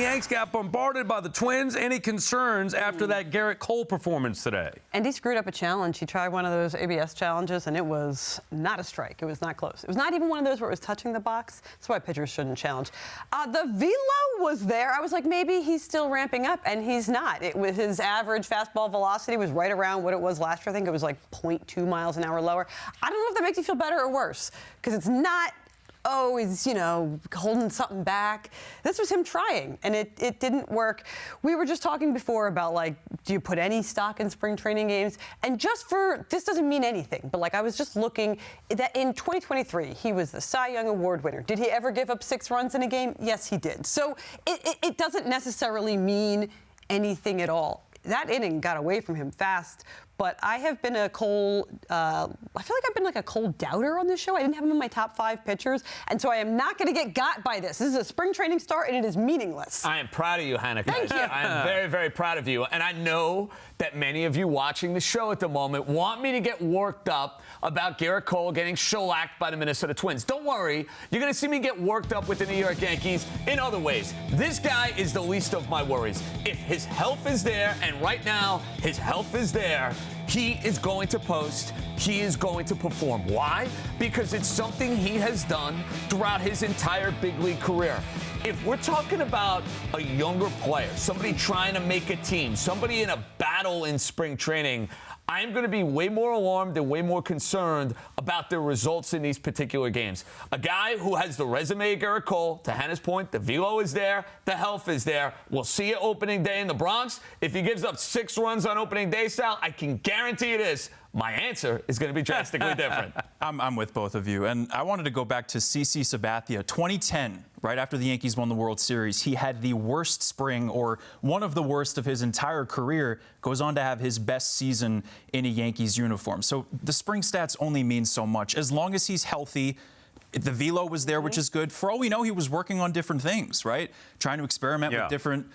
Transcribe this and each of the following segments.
Yanks got bombarded by the Twins. Any concerns after that Gerrit Cole performance today? And he screwed up a challenge. He tried one of those ABS challenges, and it was not a strike. It was not close. It was not even one of those where it was touching the box. That's why pitchers shouldn't challenge. The velo was there. I was like, maybe he's still ramping up, and he's not. It was his average fastball velocity was right around what it was last year. I think it was like 0.2 miles an hour lower. I don't know if that makes you feel better or worse, because it's not, oh, he's, holding something back. This was him trying, and it didn't work. We were just talking before about, do you put any stock in spring training games? And this doesn't mean anything, but, I was just looking that in 2023, he was the Cy Young Award winner. Did he ever give up 6 runs in a game? Yes, he did. So it doesn't necessarily mean anything at all. That inning got away from him fast, but I have been I feel like I've been like a Cole doubter on this show. I didn't have him in my top 5 pitchers, and so I am not going to get got by this. This is a spring training start, and it is meaningless. I am proud of you, Hannah. Thank you. I am very, very proud of you, and I know that many of you watching the show at the moment want me to get worked up about Gerrit Cole getting shellacked by the Minnesota Twins. Don't worry. You're going to see me get worked up with the New York Yankees in other ways. This guy is the least of my worries. If his health is there, and right now his health is there, he is going to post. He is going to perform. Why? Because it's something he has done throughout his entire big league career. If we're talking about a younger player, somebody trying to make a team, somebody in a battle in spring training, I'm going to be way more alarmed and way more concerned about the results in these particular games. A guy who has the resume of Gerrit Cole, to Hannah's point, the velo is there, the health is there. We'll see you opening day in the Bronx. If he gives up 6 runs on opening day, Sal, I can guarantee you this. My answer is going to be drastically different. I'm with both of you. And I wanted to go back to CC Sabathia. 2010, right after the Yankees won the World Series, he had the worst spring, or one of the worst of his entire career, goes on to have his best season in a Yankees uniform. So the spring stats only mean so much. As long as he's healthy, the velo was there, which is good. For all we know, he was working on different things, right? Trying to experiment with different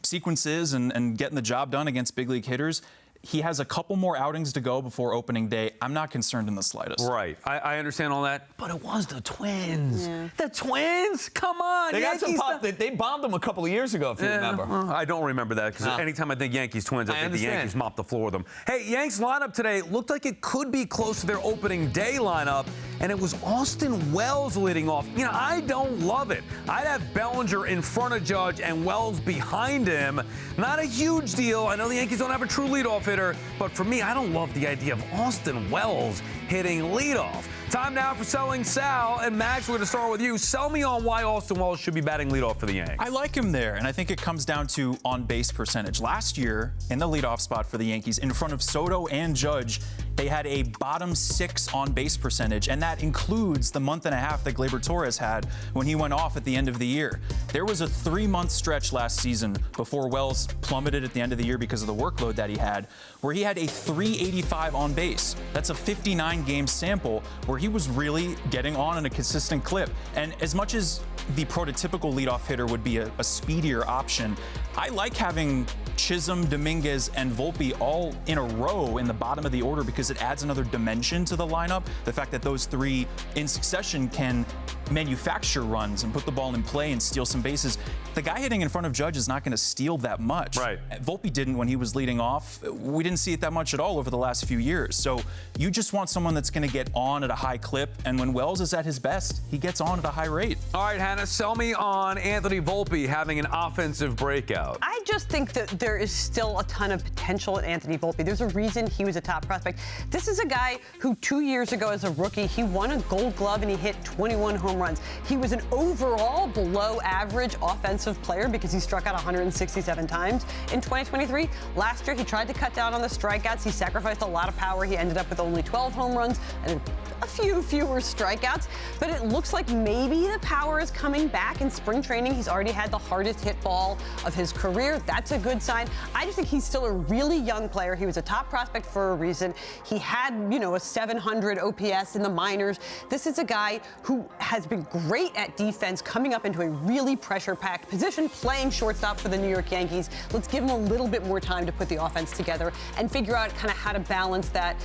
sequences and getting the job done against big league hitters. He has a couple more outings to go before opening day. I'm not concerned in the slightest. Right. I understand all that, but it was the Twins. Yeah. The Twins? Come on. They got some pop. They bombed them a couple of years ago, if you remember. Well, I don't remember that, because anytime I think Yankees Twins, I think the Yankees mop the floor with them. Hey, Yanks lineup today looked like it could be close to their opening day lineup, and it was Austin Wells leading off. I don't love it. I'd have Bellinger in front of Judge and Wells behind him. Not a huge deal. I know the Yankees don't have a true leadoff hitter, but for me, I don't love the idea of Austin Wells hitting leadoff. Time now for Selling Sal. And Max, we're going to start with you. Sell me on why Austin Wells should be batting leadoff for the Yanks. I like him there, and I think it comes down to on-base percentage. Last year, in the leadoff spot for the Yankees, in front of Soto and Judge, they had a bottom 6 on-base percentage, and that includes the month and a half that Gleyber Torres had when he went off at the end of the year. There was a 3-month stretch last season before Wells plummeted at the end of the year because of the workload that he had, where he had a 385 on base. That's a 59-game sample where he was really getting on in a consistent clip. And as much as the prototypical leadoff hitter would be a speedier option, I like having Chisholm, Dominguez, and Volpe all in a row in the bottom of the order because it adds another dimension to the lineup. The fact that those 3 in succession can manufacture runs and put the ball in play and steal some bases. The guy hitting in front of Judge is not going to steal that much. Right. Volpe didn't when he was leading off. We didn't see it that much at all over the last few years. So you just want someone that's going to get on at a high clip, and when Wells is at his best, he gets on at a high rate. All right, Hannah, sell me on Anthony Volpe having an offensive breakout. I just think that there is still a ton of potential in Anthony Volpe. There's a reason he was a top prospect. This is a guy who 2 years ago as a rookie, he won a Gold Glove and he hit 21 home runs. He was an overall below average offensive player because he struck out 167 times in 2023. Last year, he tried to cut down on the strikeouts. He sacrificed a lot of power. He ended up with only 12 home runs and a few fewer strikeouts, but it looks like maybe the power is coming back in spring training. He's already had the hardest hit ball of his career. That's a good sign. I just think he's still a really young player. He was a top prospect for a reason. He had, a 700 OPS in the minors. This is a guy who has been great at defense, coming up into a really pressure-packed position, playing shortstop for the New York Yankees. Let's give him a little bit more time to put the offense together and figure out kind of how to balance that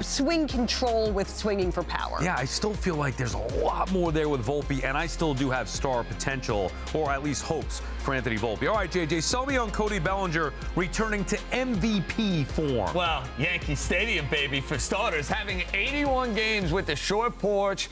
swing control with swinging for power. Yeah, I still feel like there's a lot more there with Volpe, and I still do have star potential, or at least hopes, for Anthony Volpe. All right, JJ, sell me on Cody Bellinger returning to MVP form. Well, Yankee Stadium, baby, for starters. Having 81 games with the short porch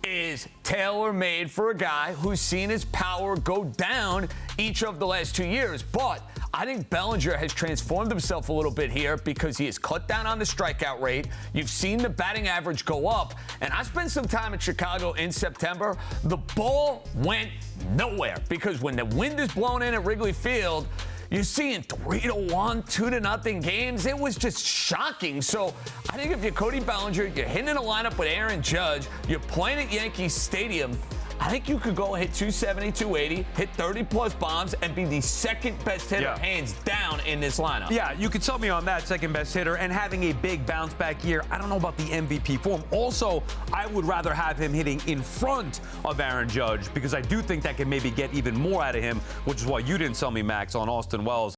is tailor-made for a guy who's seen his power go down each of the last 2 years. But I think Bellinger has transformed himself a little bit here because he has cut down on the strikeout rate. You've seen the batting average go up. And I spent some time in Chicago in September. The ball went nowhere because when the wind is blown in at Wrigley Field, you're seeing 3-1, 2-0 games. It was just shocking. So I think if you're Cody Bellinger, you're hitting in a lineup with Aaron Judge, you're playing at Yankee Stadium, I think you could go hit 270, 280, hit 30-plus bombs, and be the second-best hitter, hands down, in this lineup. Yeah, you could sell me on that second-best hitter and having a big bounce-back year. I don't know about the MVP form. Also, I would rather have him hitting in front of Aaron Judge because I do think that can maybe get even more out of him, which is why you didn't sell me, Max, on Austin Wells.